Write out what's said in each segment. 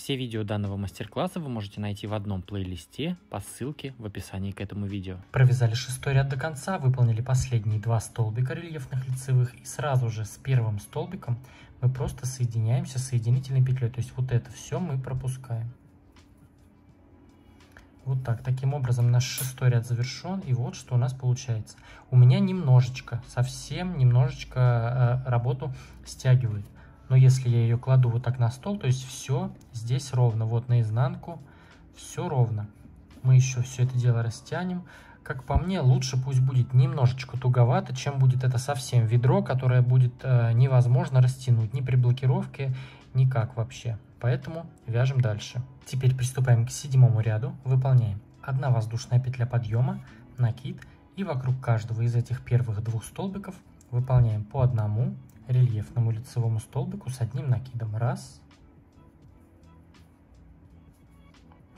Все видео данного мастер-класса вы можете найти в одном плейлисте по ссылке в описании к этому видео. Провязали 6-й ряд до конца, выполнили последние 2 столбика рельефных лицевых, и сразу же с первым столбиком мы просто соединяемся соединительной петлей, то есть вот это все мы пропускаем. Вот так. Таким образом наш 6-й ряд завершен, и вот что у нас получается. У меня немножечко, совсем немножечко работу стягивает. Но если я ее кладу вот так на стол, то есть все здесь ровно. Вот наизнанку все ровно. Мы еще все это дело растянем. Как по мне, лучше пусть будет немножечко туговато, чем будет это совсем ведро, которое будет невозможно растянуть ни при блокировке, никак вообще. Поэтому вяжем дальше. Теперь приступаем к 7-му ряду. Выполняем 1 воздушная петля подъема, накид, и вокруг каждого из этих первых 2 столбиков выполняем по одному рельефному лицевому столбику с одним накидом. Раз,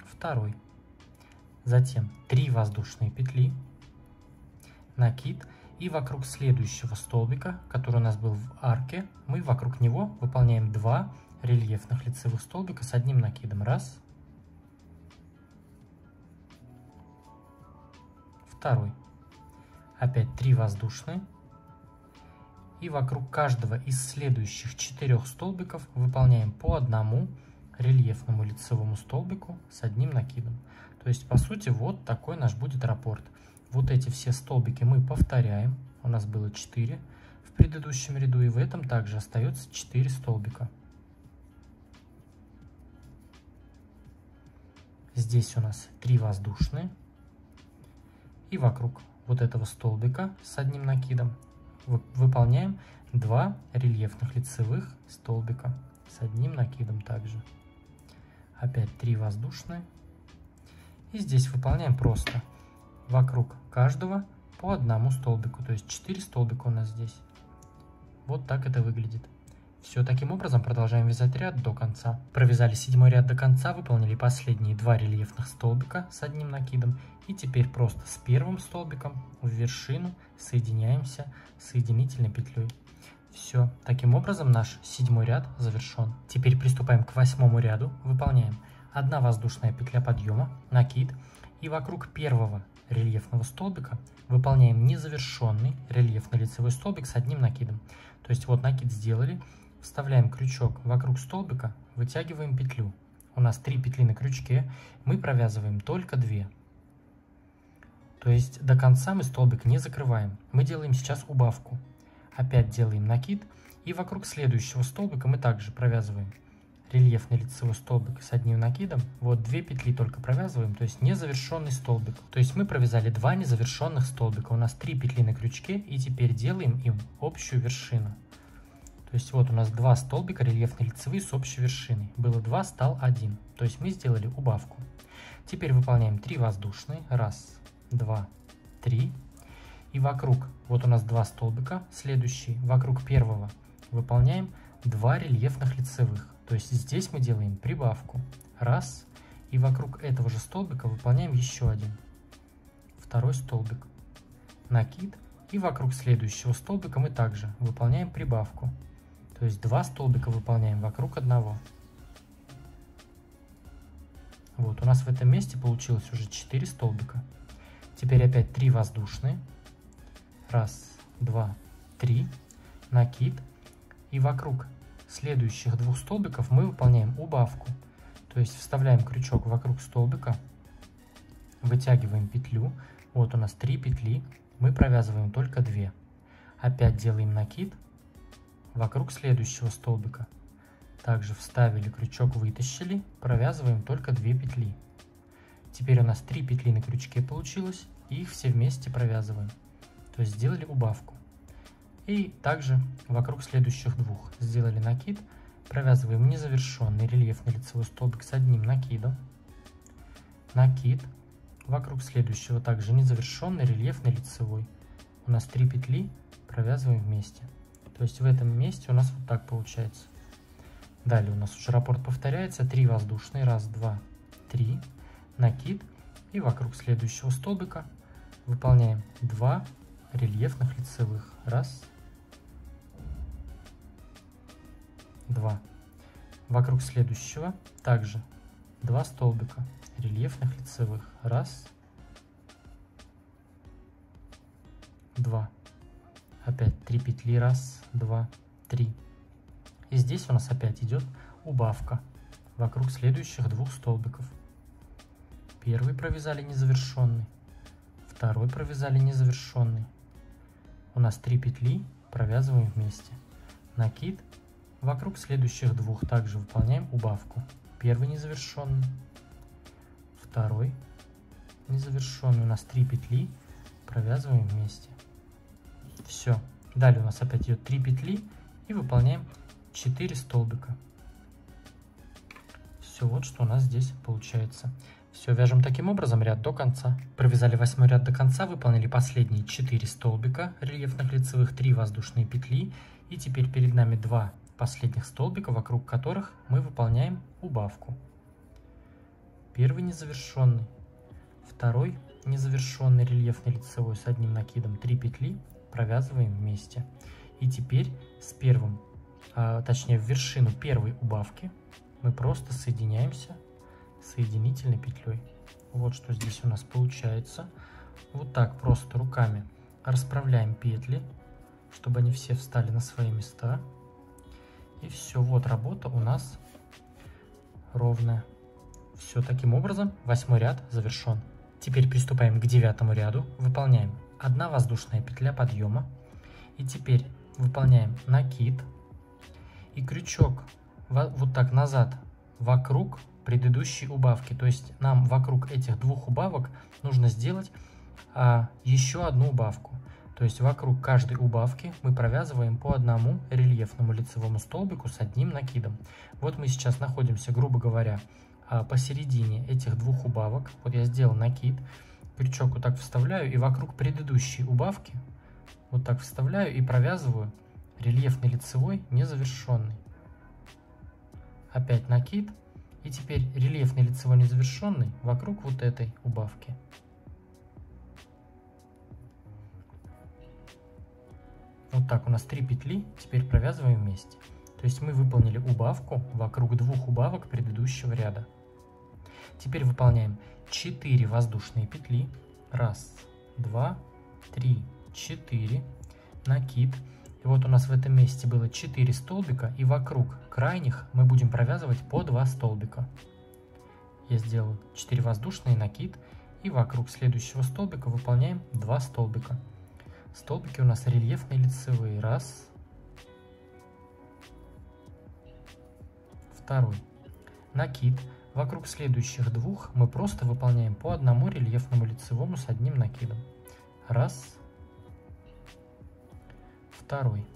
второй. Затем 3 воздушные петли, накид, и вокруг следующего столбика, который у нас был в арке, мы вокруг него выполняем 2 рельефных лицевых столбика с одним накидом. Раз, второй. Опять 3 воздушные. И вокруг каждого из следующих 4 столбиков выполняем по одному рельефному лицевому столбику с одним накидом. То есть, по сути, вот такой наш будет раппорт. Вот эти все столбики мы повторяем. У нас было 4 в предыдущем ряду, и в этом также остается 4 столбика. Здесь у нас 3 воздушные. И вокруг вот этого столбика с одним накидом выполняем 2 рельефных лицевых столбика с одним накидом также. Опять 3 воздушные. И здесь выполняем просто вокруг каждого по одному столбику. То есть 4 столбика у нас здесь. Вот так это выглядит. Все, таким образом продолжаем вязать ряд до конца. Провязали 7-й ряд до конца, выполнили последние 2 рельефных столбика с одним накидом. И теперь просто с первым столбиком в вершину соединяемся соединительной петлей. Все, таким образом наш 7-й ряд завершен. Теперь приступаем к 8-му ряду. Выполняем 1 воздушная петля подъема, накид, и вокруг первого рельефного столбика выполняем незавершенный рельефный лицевой столбик с одним накидом. То есть вот накид сделали. Вставляем крючок вокруг столбика, вытягиваем петлю. У нас 3 петли на крючке, мы провязываем только 2. То есть до конца мы столбик не закрываем. Мы делаем сейчас убавку. Опять делаем накид, и вокруг следующего столбика мы также провязываем рельефный лицевой столбик с одним накидом. Вот 2 петли только провязываем, то есть незавершенный столбик. То есть мы провязали 2 незавершенных столбика. У нас 3 петли на крючке, и теперь делаем им общую вершину. То есть вот у нас 2 столбика рельефные лицевые с общей вершиной. Было 2, стал 1. То есть мы сделали убавку. Теперь выполняем 3 воздушные. Раз, 2, 3. И вокруг, вот у нас 2 столбика. Следующий, вокруг первого выполняем 2 рельефных лицевых. То есть здесь мы делаем прибавку. Раз. И вокруг этого же столбика выполняем еще один. Второй столбик. Накид. И вокруг следующего столбика мы также выполняем прибавку. То есть 2 столбика выполняем вокруг одного. Вот, у нас в этом месте получилось уже 4 столбика. Теперь опять 3 воздушные. Раз, 2, 3. Накид. И вокруг следующих 2 столбиков мы выполняем убавку. То есть вставляем крючок вокруг столбика, вытягиваем петлю. Вот у нас 3 петли. Мы провязываем только 2. Опять делаем накид вокруг следующего столбика. Также вставили крючок, вытащили, провязываем только 2 петли. Теперь у нас 3 петли на крючке получилось, и их все вместе провязываем. То есть сделали убавку. И также вокруг следующих 2 сделали накид, провязываем незавершенный рельефный лицевой столбик с одним накидом. Накид. Вокруг следующего также незавершенный рельефный лицевой. У нас 3 петли, провязываем вместе. То есть в этом месте у нас вот так получается. Далее у нас уже раппорт повторяется. 3 воздушные. Раз, 2, 3. Накид. И вокруг следующего столбика выполняем 2 рельефных лицевых. Раз, 2. Вокруг следующего также 2 столбика рельефных лицевых. Раз, два. Опять 3 петли. Раз, два, три. И здесь у нас опять идет убавка вокруг следующих 2 столбиков. Первый провязали незавершенный, второй провязали незавершенный. У нас 3 петли, провязываем вместе. Накид. Вокруг следующих 2 также выполняем убавку. Первый незавершенный, второй незавершенный. У нас 3 петли, провязываем вместе. Все. Далее у нас опять идет 3 петли и выполняем 4 столбика. Все, вот что у нас здесь получается. Все, вяжем таким образом ряд до конца. Провязали 8 ряд до конца, выполнили последние 4 столбика рельефных лицевых, 3 воздушные петли. И теперь перед нами 2 последних столбика, вокруг которых мы выполняем убавку. Первый незавершенный, второй незавершенный рельефный лицевой с одним накидом, 3 петли, провязываем вместе. И теперь с первым, точнее в вершину первой убавки мы просто соединяемся соединительной петлей. Вот что здесь у нас получается. Вот так просто руками расправляем петли, чтобы они все встали на свои места. И все, вот работа у нас ровная. Все, таким образом 8 ряд завершен. Теперь приступаем к 9 ряду. Выполняем 1 воздушная петля подъема. И теперь выполняем накид и крючок вот так назад вокруг предыдущей убавки. То есть нам вокруг этих 2 убавок нужно сделать еще одну убавку. То есть вокруг каждой убавки мы провязываем по одному рельефному лицевому столбику с одним накидом. Вот мы сейчас находимся, грубо говоря, посередине этих 2 убавок. Вот я сделал накид, крючок вот так вставляю и вокруг предыдущей убавки вот так вставляю и провязываю рельефный лицевой незавершенный. Опять накид. И теперь рельефный лицевой незавершенный вокруг вот этой убавки. Вот так у нас 3 петли, теперь провязываем вместе. То есть мы выполнили убавку вокруг 2 убавок предыдущего ряда. Теперь выполняем 4 воздушные петли. Раз, два, три, 4. Накид. И вот у нас в этом месте было 4 столбика, и вокруг крайних мы будем провязывать по 2 столбика. Я сделал 4 воздушные, накид, и вокруг следующего столбика выполняем 2 столбика. Столбики у нас рельефные лицевые. Раз, второй. Накид. Вокруг следующих 2 мы просто выполняем по одному рельефному лицевому с одним накидом. Раз, второй.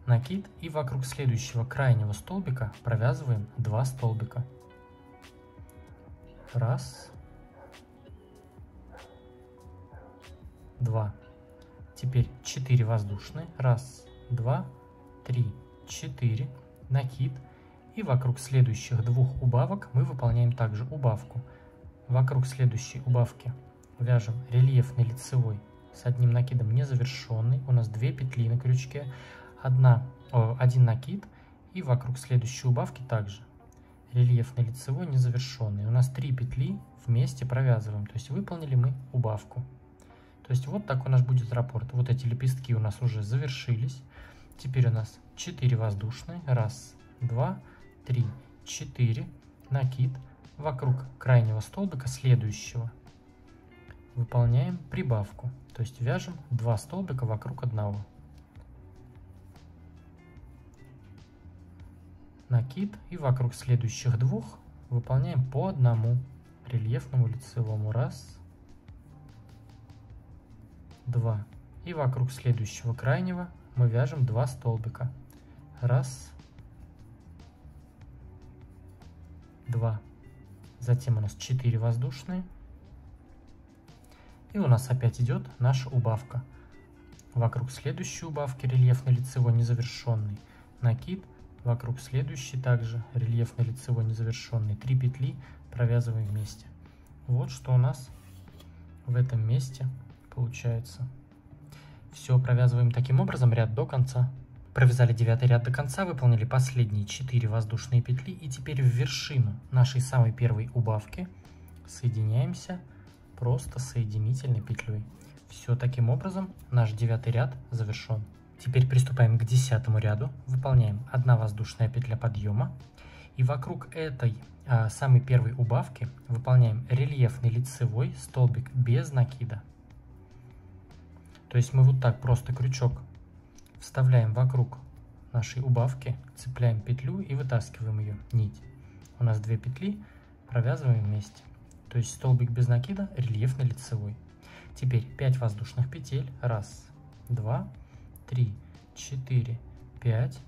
Накид. И вокруг следующего крайнего столбика провязываем 2 столбика. Раз, два. Теперь 4 воздушные. Раз, два, три, 4. Накид. И вокруг следующих 2 убавок мы выполняем также убавку. Вокруг следующей убавки вяжем рельефный лицевой с одним накидом незавершенный. У нас 2 петли на крючке, один накид. И вокруг следующей убавки также рельефный лицевой незавершенный. У нас 3 петли вместе провязываем. То есть выполнили мы убавку. То есть вот такой у нас будет раппорт. Вот эти лепестки у нас уже завершились. Теперь у нас 4 воздушные. Раз, два, три, 4. Накид. Вокруг крайнего столбика следующего выполняем прибавку. То есть вяжем 2 столбика вокруг одного. Накид. И вокруг следующих 2 выполняем по одному рельефному лицевому. Раз, два. И вокруг следующего крайнего мы вяжем 2 столбика. Раз, два. Затем у нас 4 воздушные. И у нас опять идет наша убавка. Вокруг следующей убавки рельефный лицевой незавершенный. Накид. Вокруг следующей также рельефный лицевой незавершенный. 3 петли провязываем вместе. Вот что у нас в этом месте получается. Все провязываем таким образом ряд до конца. Провязали 9 ряд до конца, выполнили последние 4 воздушные петли, и теперь в вершину нашей самой первой убавки соединяемся просто соединительной петлей. Все, таким образом наш 9 ряд завершен. Теперь приступаем к 10 ряду, выполняем 1 воздушная петля подъема, и вокруг этой самой первой убавки выполняем рельефный лицевой столбик без накида. То есть мы вот так просто крючок вставляем вокруг нашей убавки, цепляем петлю и вытаскиваем ее, нить. У нас 2 петли, провязываем вместе. То есть столбик без накида, рельефный лицевой. Теперь 5 воздушных петель. 1, 2, 3, 4, 5.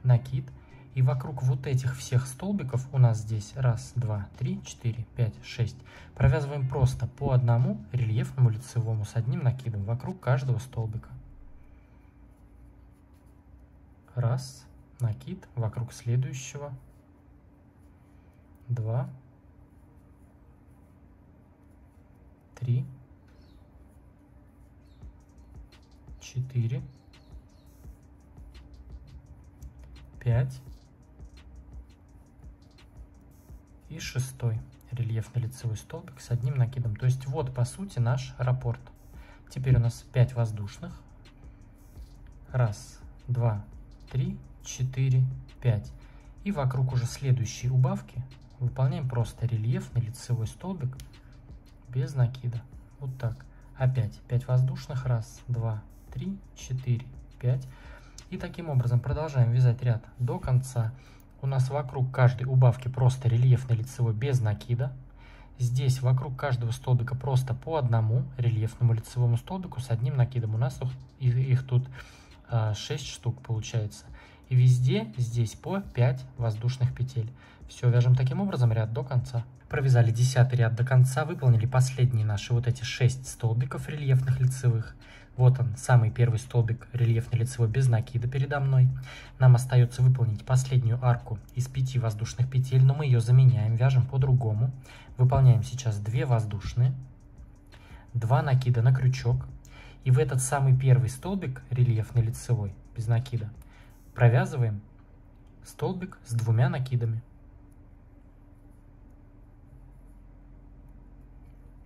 Накид. И вокруг вот этих всех столбиков у нас здесь 1, 2, 3, 4, 5, 6. Провязываем просто по одному рельефному лицевому с одним накидом вокруг каждого столбика. 1, накид вокруг следующего. 2, 3, 4, 5 и 6 рельефный лицевой столбик с одним накидом. То есть вот по сути наш раппорт. Теперь у нас 5 воздушных. 1, 2, 3, 4, 5. И вокруг уже следующей убавки выполняем просто рельефный лицевой столбик без накида. Вот так. Опять 5 воздушных. 1, 2, 3, 4, 5. И таким образом продолжаем вязать ряд до конца. У нас вокруг каждой убавки просто рельефный лицевой без накида. Здесь вокруг каждого столбика просто по одному рельефному лицевому столбику с одним накидом. У нас их тут 6 штук получается. И везде здесь по 5 воздушных петель. Все, вяжем таким образом ряд до конца. Провязали 10 ряд до конца, выполнили последние наши вот эти 6 столбиков рельефных лицевых. Вот он, самый первый столбик рельефный лицевой без накида передо мной. Нам остается выполнить последнюю арку из 5 воздушных петель, но мы ее заменяем, вяжем по-другому. Выполняем сейчас 2 воздушные, 2 накида на крючок. И в этот самый первый столбик рельефный лицевой без накида провязываем столбик с 2 накидами.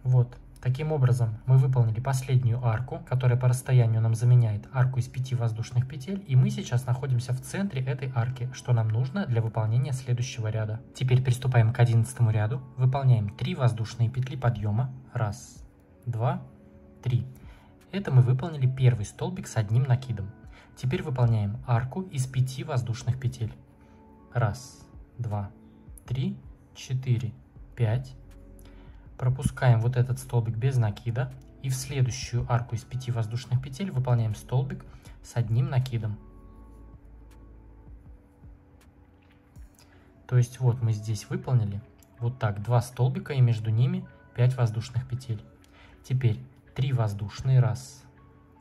Вот. Таким образом, мы выполнили последнюю арку, которая по расстоянию нам заменяет арку из 5 воздушных петель, и мы сейчас находимся в центре этой арки, что нам нужно для выполнения следующего ряда. Теперь приступаем к 11 ряду, выполняем 3 воздушные петли подъема. 1, 2, 3. Это мы выполнили первый столбик с одним накидом. Теперь выполняем арку из 5 воздушных петель. 1, 2, 3, 4, 5. Пропускаем вот этот столбик без накида и в следующую арку из 5 воздушных петель выполняем столбик с одним накидом. То есть вот мы здесь выполнили вот так 2 столбика и между ними 5 воздушных петель. Теперь 3 воздушные. 1,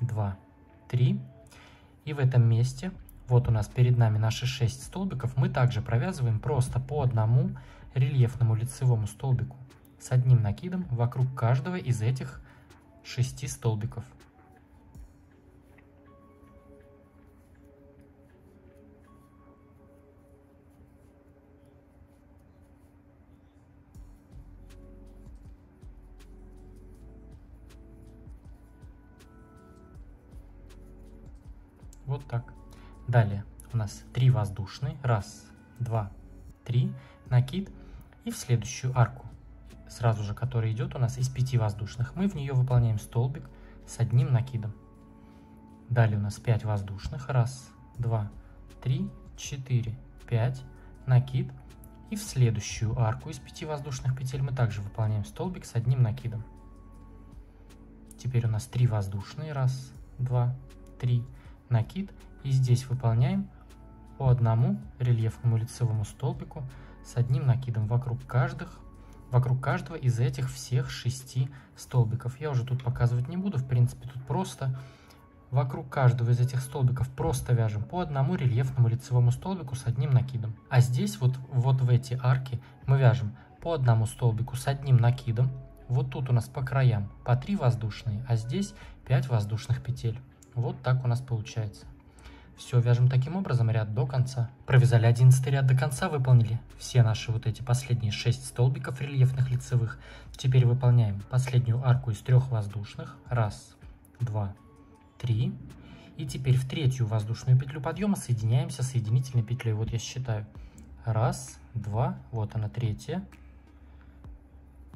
2, 3. И в этом месте, вот у нас перед нами наши 6 столбиков, мы также провязываем просто по одному рельефному лицевому столбику с одним накидом вокруг каждого из этих 6 столбиков. Вот так. Далее у нас 3 воздушные. 1, 2, 3. Накид. И в следующую арку, сразу же, которая идет у нас из 5 воздушных, мы в нее выполняем столбик с одним накидом. Далее у нас 5 воздушных. 1, 2, 3, 4, 5. Накид. И в следующую арку из 5 воздушных петель мы также выполняем столбик с одним накидом. Теперь у нас 3 воздушные. 1, 2, 3. Накид. И здесь выполняем по одному рельефному лицевому столбику с одним накидом вокруг каждого из этих всех 6 столбиков. Я уже тут показывать не буду, в принципе тут просто вокруг каждого из этих столбиков просто вяжем по одному рельефному лицевому столбику с одним накидом. А здесь вот в эти арки мы вяжем по одному столбику с одним накидом. Вот тут у нас по краям по 3 воздушные, а здесь 5 воздушных петель. Вот так у нас получается. Все вяжем таким образом ряд до конца. Провязали 11 ряд до конца, выполнили все наши вот эти последние 6 столбиков рельефных лицевых. Теперь выполняем последнюю арку из 3 воздушных. 1, 2, 3. И теперь в третью воздушную петлю подъема соединяемся соединительной петлей. Вот я считаю. 1, 2, вот она третья.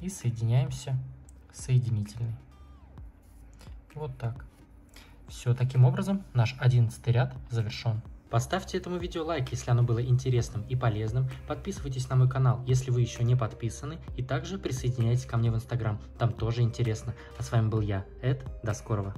И соединяемся соединительной. Вот так. Все, таким образом наш 11 ряд завершен. Поставьте этому видео лайк, если оно было интересным и полезным. Подписывайтесь на мой канал, если вы еще не подписаны. И также присоединяйтесь ко мне в Instagram, там тоже интересно. А с вами был я, Эд. До скорого.